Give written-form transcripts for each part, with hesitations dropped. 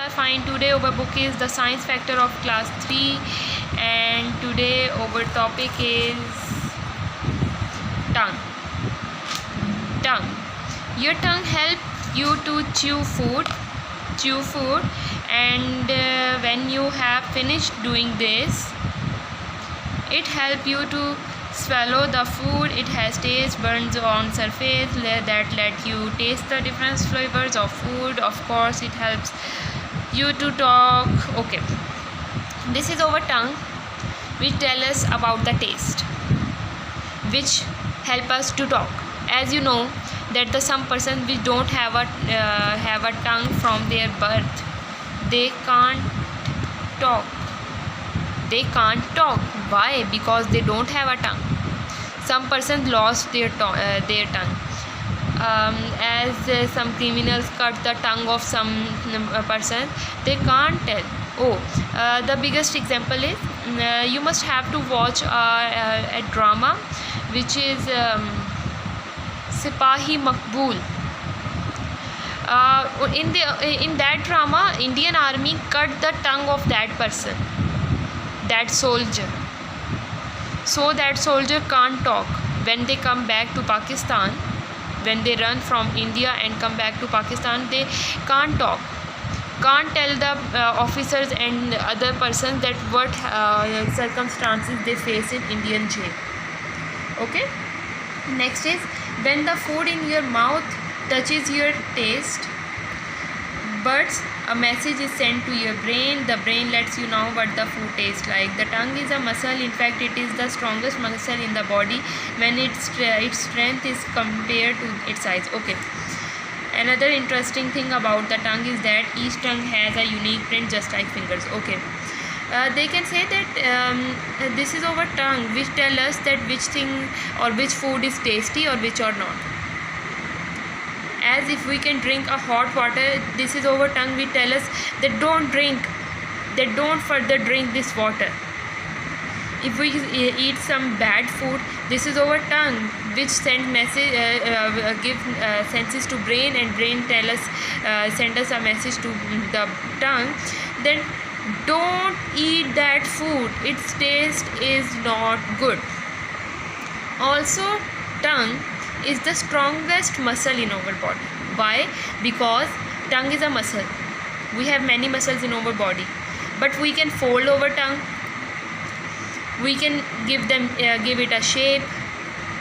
fine. Today our book is The Science Factor of Class 3, and today our topic is tongue. Tongue. Your tongue helps you to chew food, and when you have finished doing this, it helps you to swallow the food. It has taste buds on surface that let you taste the different flavors of food. Of course, it helps you to talk. Okay, this is our tongue, which tell us about the taste, which help us to talk. As you know that the some person which don't have a tongue from their birth, they can't talk. Why? Because they don't have a tongue. Some persons lost their tongue. As some criminals cut the tongue of some person, they can't tell. The biggest example is you must have to watch a drama which is Sipahi Makbul. In that drama, Indian Army cut the tongue of that person, that soldier, so that soldier can't talk. When they come back to Pakistan, when they run from India and come back to Pakistan, they can't talk, can't tell the officers and other persons that what circumstances they face in Indian jail. Okay, next is when the food in your mouth touches your taste buds, a message is sent to your brain. The brain lets you know what the food tastes like. The tongue is a muscle. In fact, it is the strongest muscle in the body when its strength is compared to its size. Okay, another interesting thing about the tongue is that each tongue has a unique print, just like fingers. Okay, they can say that this is our tongue, which tell us that which thing or which food is tasty or which or not. As if we can drink a hot water, this is our tongue which tell us that don't further drink this water. If we eat some bad food, this is our tongue which send message, give senses to brain, and brain tell us, send us a message to the tongue that don't eat that food, its taste is not good. Also, tongue is the strongest muscle in our body. Why? Because tongue is a muscle. We have many muscles in our body, but we can fold our tongue. We can give it a shape,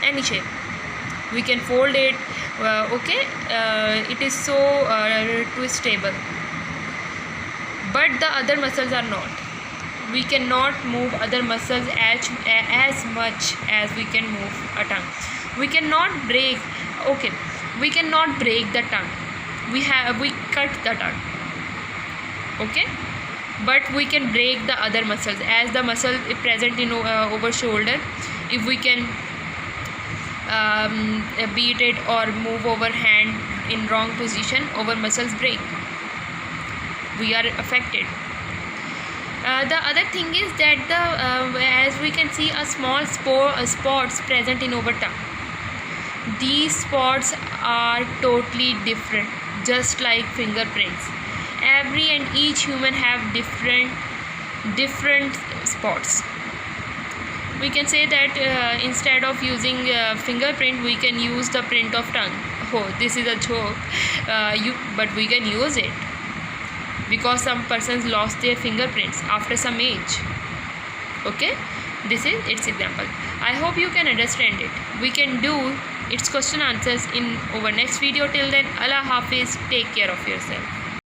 any shape. We can fold it. It is so twistable. But the other muscles are not. We cannot move other muscles as much as we can move a tongue. We cannot break. We cannot break the tongue. We cut the tongue. Okay, but we can break the other muscles. As the muscle is present in over shoulder, if we can beat it or move our hand in wrong position, our muscles break. We are affected. The other thing is that as we can see a small spots present in our tongue. These spots are totally different, just like fingerprints. Every and each human have different spots. We can say that instead of using fingerprint, we can use the print of tongue. This is a joke, but we can use it because some persons lost their fingerprints after some age. Okay, this is its example. I hope you can understand it. We can do its question answers in our next video. Till then, Allah Hafiz. Take care of yourself.